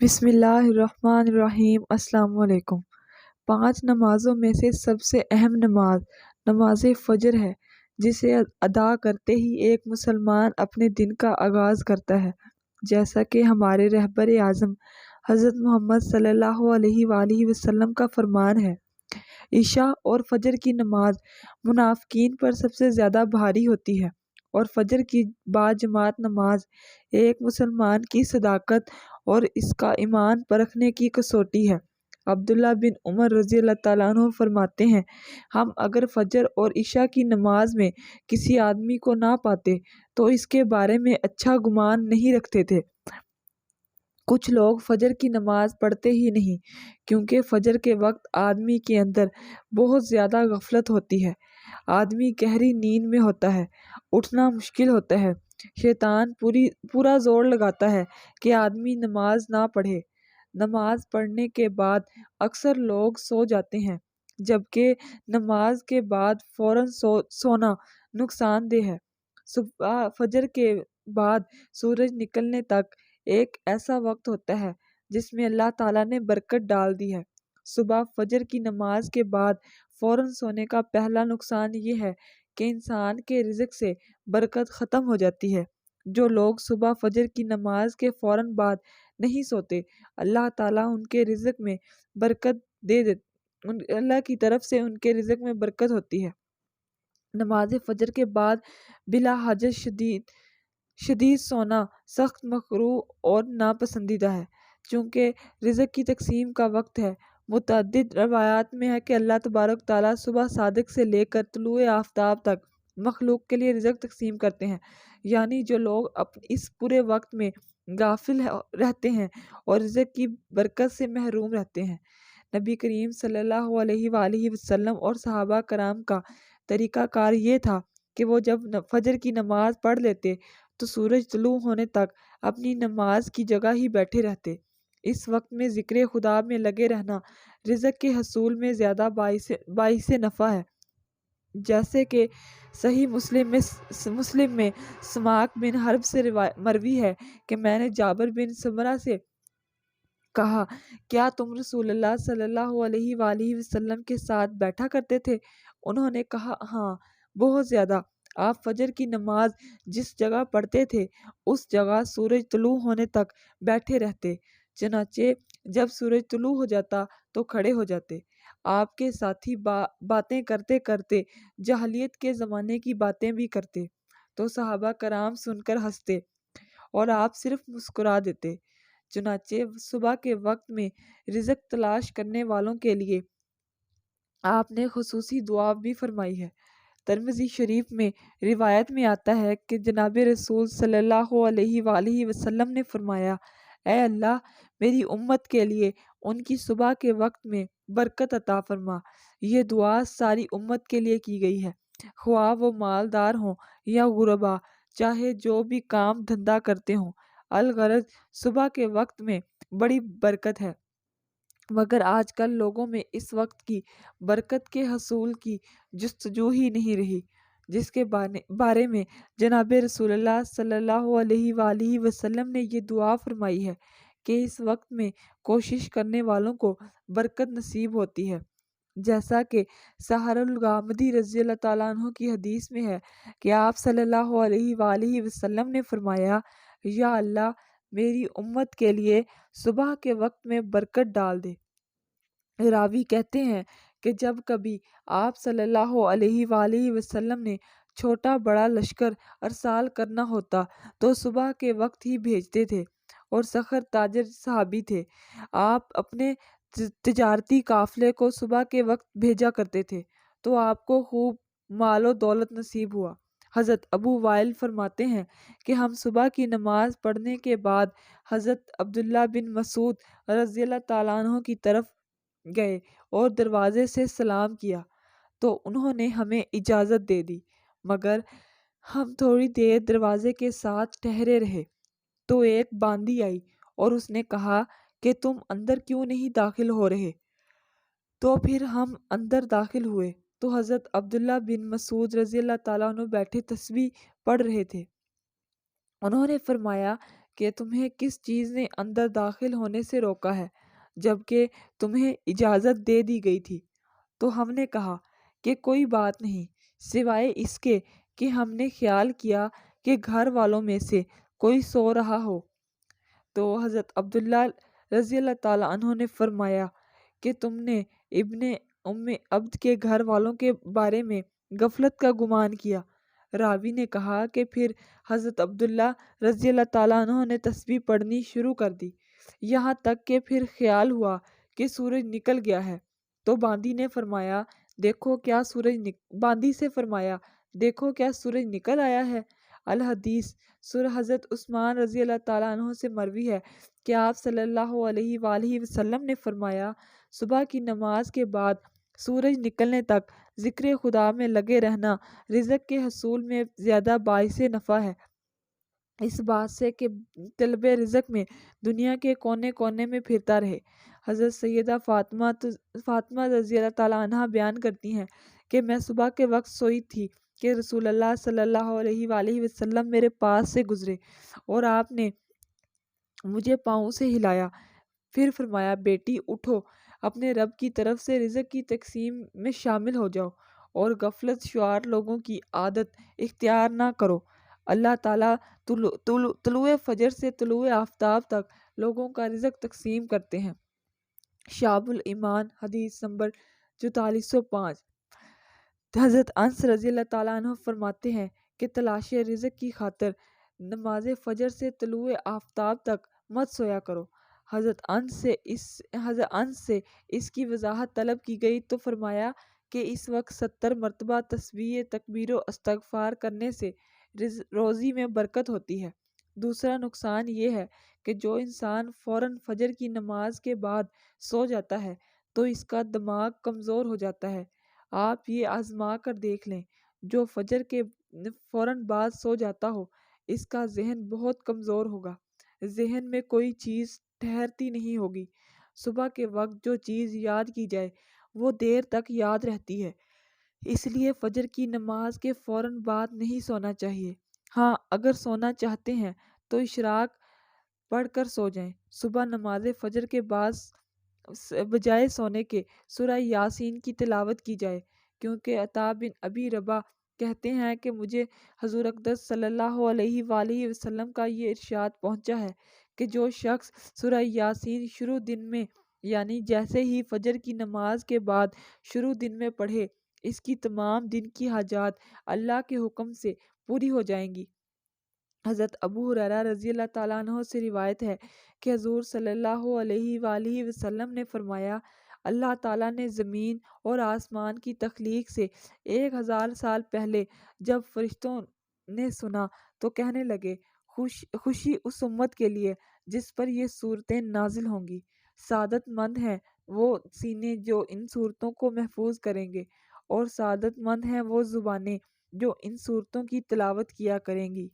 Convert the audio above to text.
بسم اللہ الرحمن الرحیم۔ السلام علیکم۔ 5 نمازوں میں سے سب سے اہم نماز نماز فجر ہے، جسے ادا کرتے ہی ایک مسلمان اپنے دن کا آغاز کرتا ہے، جیسا کہ ہمارے رہبر اعظم حضرت محمد صلی اللہ علیہ وآلہ وسلم کا فرمان ہے۔ عشاء اور فجر کی نماز منافقین پر سب سے زیادہ بھاری ہوتی ہے، اور فجر کی باجماعت نماز ایک مسلمان کی صداقت اور اس کا ایمان پرکھنے کی کسوٹی ہے۔ عبداللہ بن عمر رضی اللہ تعالیٰ عنہ فرماتے ہیں، ہم اگر فجر اور عشاء کی نماز میں کسی آدمی کو نہ پاتے تو اس کے بارے میں اچھا گمان نہیں رکھتے تھے۔ کچھ لوگ فجر کی نماز پڑھتے ہی نہیں، کیونکہ فجر کے وقت آدمی کے اندر بہت زیادہ غفلت ہوتی ہے، آدمی گہری نیند میں ہوتا ہے، اٹھنا مشکل ہوتا ہے، شیطان پورا زور لگاتا ہے کہ آدمی نماز نہ پڑھے۔ نماز پڑھنے کے بعد اکثر لوگ سو جاتے ہیں، جبکہ نماز کے بعد فوراً سونا نقصان دہ ہے۔ صبح فجر کے بعد سورج نکلنے تک ایک ایسا وقت ہوتا ہے جس میں اللہ تعالیٰ نے برکت ڈال دی ہے۔ صبح فجر کی نماز کے بعد فوراً سونے کا پہلا نقصان یہ ہے کہ انسان کے رزق سے برکت ختم ہو جاتی ہے۔ جو لوگ صبح فجر کی نماز کے فوراً بعد نہیں سوتے، اللہ تعالیٰ ان کے رزق میں برکت اللہ کی طرف سے ان کے رزق میں برکت ہوتی ہے۔ نماز فجر کے بعد بلا حاجت شدید سونا سخت مکروہ اور ناپسندیدہ ہے، چونکہ رزق کی تقسیم کا وقت ہے۔ متعدد روایات میں ہے کہ اللہ تبارک تعالیٰ صبح صادق سے لے کر طلوع آفتاب تک مخلوق کے لیے رزق تقسیم کرتے ہیں، یعنی جو لوگ اس پورے وقت میں غافل رہتے ہیں اور رزق کی برکت سے محروم رہتے ہیں۔ نبی کریم صلی اللہ علیہ وآلہ وسلم اور صحابہ کرام کا طریقہ کار یہ تھا کہ وہ جب فجر کی نماز پڑھ لیتے تو سورج طلوع ہونے تک اپنی نماز کی جگہ ہی بیٹھے رہتے۔ اس وقت میں ذکر خدا میں لگے رہنا رزق کے حصول میں زیادہ باعث نفع ہے، جیسے کہ صحیح مسلم میں سماک بن حرب سے مروی ہے کہ میں نے جابر بن سمرہ سے کہا، کیا تم رسول اللہ صلی اللہ علیہ وآلہ وسلم کے ساتھ بیٹھا کرتے تھے؟ انہوں نے کہا، ہاں، بہت زیادہ۔ آپ فجر کی نماز جس جگہ پڑھتے تھے اس جگہ سورج طلوع ہونے تک بیٹھے رہتے، چنانچہ جب سورج طلوع ہو جاتا تو کھڑے ہو جاتے۔ آپ کے ساتھی باتیں کرتے کرتے جاہلیت کے زمانے کی باتیں بھی کرتے تو صحابہ کرام سن کر ہنستے اور آپ صرف مسکرا دیتے۔ چنانچہ صبح کے وقت میں رزق تلاش کرنے والوں کے لیے آپ نے خصوصی دعا بھی فرمائی ہے۔ ترمذی شریف میں روایت میں آتا ہے کہ جناب رسول صلی اللہ علیہ وآلہ وسلم نے فرمایا، اے اللہ، میری امت کے لیے ان کی صبح کے وقت میں برکت عطا فرما۔ یہ دعا ساری امت کے لیے کی گئی ہے، خواہ وہ مالدار ہوں یا غربا، چاہے جو بھی کام دھندا کرتے ہوں۔ الغرض صبح کے وقت میں بڑی برکت ہے، مگر آج کل لوگوں میں اس وقت کی برکت کے حصول کی جستجو ہی نہیں رہی، جس کے بارے میں جناب رسول اللہ صلی اللہ علیہ وآلہ وسلم نے یہ دعا فرمائی ہے کہ اس وقت میں کوشش کرنے والوں کو برکت نصیب ہوتی ہے، جیسا کہ سہر الغامدی رضی اللہ تعالیٰ عنہ کی حدیث میں ہے کہ آپ صلی اللہ علیہ وآلہ وسلم نے فرمایا، یا اللہ، میری امت کے لیے صبح کے وقت میں برکت ڈال دے۔ راوی کہتے ہیں کہ جب کبھی آپ صلی اللہ علیہ وآلہ وسلم نے چھوٹا بڑا لشکر ارسال کرنا ہوتا تو صبح کے وقت ہی بھیجتے تھے، اور سخر تاجر صحابی تھے، آپ اپنے تجارتی قافلے کو صبح کے وقت بھیجا کرتے تھے تو آپ کو خوب مال و دولت نصیب ہوا۔ حضرت ابو وائل فرماتے ہیں کہ ہم صبح کی نماز پڑھنے کے بعد حضرت عبداللہ بن مسعود رضی اللہ تعالیٰ عنہ کی طرف گئے اور دروازے سے سلام کیا تو انہوں نے ہمیں اجازت دے دی، مگر ہم تھوڑی دیر دروازے کے ساتھ ٹھہرے رہے تو ایک باندی آئی اور اس نے کہا کہ تم اندر کیوں نہیں داخل ہو رہے؟ تو پھر ہم اندر داخل ہوئے تو حضرت عبداللہ بن مسعود رضی اللہ تعالیٰ عنہ بیٹھے تسبیح پڑھ رہے تھے۔ انہوں نے فرمایا کہ تمہیں کس چیز نے اندر داخل ہونے سے روکا ہے جبکہ تمہیں اجازت دے دی گئی تھی؟ تو ہم نے کہا کہ کوئی بات نہیں سوائے اس کے کہ ہم نے خیال کیا کہ گھر والوں میں سے کوئی سو رہا ہو۔ تو حضرت عبداللہ رضی اللہ تعالیٰ عنہ نے فرمایا کہ تم نے ابن ام عبد کے گھر والوں کے بارے میں غفلت کا گمان کیا۔ راوی نے کہا کہ پھر حضرت عبداللہ رضی اللہ تعالیٰ عنہ نے تسبیح پڑھنی شروع کر دی، یہاں تک کہ پھر خیال ہوا کہ سورج نکل گیا ہے۔ تو باندی سے فرمایا دیکھو کیا سورج نکل آیا ہے۔ الحدیث حضرت عثمان رضی اللہ تعالیٰ عنہ سے مروی ہے کہ آپ صلی اللہ علیہ وآلہ وسلم نے فرمایا، صبح کی نماز کے بعد سورج نکلنے تک ذکر خدا میں لگے رہنا رزق کے حصول میں زیادہ باعث نفع ہے اس بات سے کہ طلب رزق میں دنیا کے کونے کونے میں پھرتا رہے۔ حضرت سیدہ فاطمہ رضی اللہ تعالیٰ عنہ بیان کرتی ہیں کہ میں صبح کے وقت سوئی تھی کہ رسول اللہ صلی اللہ علیہ وآلہ وسلم میرے پاس سے گزرے اور آپ نے مجھے پاؤں سے ہلایا، پھر فرمایا، بیٹی اٹھو، اپنے رب کی طرف سے رزق کی تقسیم میں شامل ہو جاؤ اور غفلت شعار لوگوں کی عادت اختیار نہ کرو۔ اللہ تعالیٰ طلوع فجر سے طلوع آفتاب تک لوگوں کا رزق تقسیم کرتے ہیں۔ شعب الایمان حدیث نمبر 4405۔ حضرت انس رضی اللہ تعالیٰ عنہ فرماتے ہیں کہ تلاش رزق کی خاطر نماز فجر سے طلوع آفتاب تک مت سویا کرو۔ حضرت انس سے اس کی وضاحت طلب کی گئی تو فرمایا کہ اس وقت 70 مرتبہ تسبیح تکبیر و استغفار کرنے سے روزی میں برکت ہوتی ہے۔ دوسرا نقصان یہ ہے کہ جو انسان فوراً فجر کی نماز کے بعد سو جاتا ہے تو اس کا دماغ کمزور ہو جاتا ہے۔ آپ یہ آزما کر دیکھ لیں، جو فجر کے فوراً بعد سو جاتا ہو اس کا ذہن بہت کمزور ہوگا، ذہن میں کوئی چیز ٹھہرتی نہیں ہوگی۔ صبح کے وقت جو چیز یاد کی جائے وہ دیر تک یاد رہتی ہے، اس لیے فجر کی نماز کے فوراً بعد نہیں سونا چاہیے۔ ہاں، اگر سونا چاہتے ہیں تو اشراق پڑھ کر سو جائیں۔ صبح نماز فجر کے بعد بجائے سونے کے سورہ یاسین کی تلاوت کی جائے، کیونکہ عطا بن ابی رباح کہتے ہیں کہ مجھے حضور اقدس صلی اللہ علیہ وآلہ وسلم کا یہ ارشاد پہنچا ہے کہ جو شخص سورہ یاسین شروع دن میں یعنی جیسے ہی فجر کی نماز کے بعد شروع دن میں پڑھے، اس کی تمام دن کی حاجات اللہ کے حکم سے پوری ہو جائیں گی۔ حضرت ابو ہریرہ رضی اللہ تعالیٰ عنہ سے روایت ہے کہ حضور صلی اللہ علیہ وآلہ وسلم نے فرمایا، اللہ تعالیٰ نے زمین اور آسمان کی تخلیق سے 1000 سال پہلے جب فرشتوں نے سنا تو کہنے لگے، خوشی اس امت کے لیے جس پر یہ صورتیں نازل ہوں گی۔ سعادت مند ہیں وہ سینے جو ان صورتوں کو محفوظ کریں گے، اور سعادت مند ہیں وہ زبانیں جو ان صورتوں کی تلاوت کیا کریں گی۔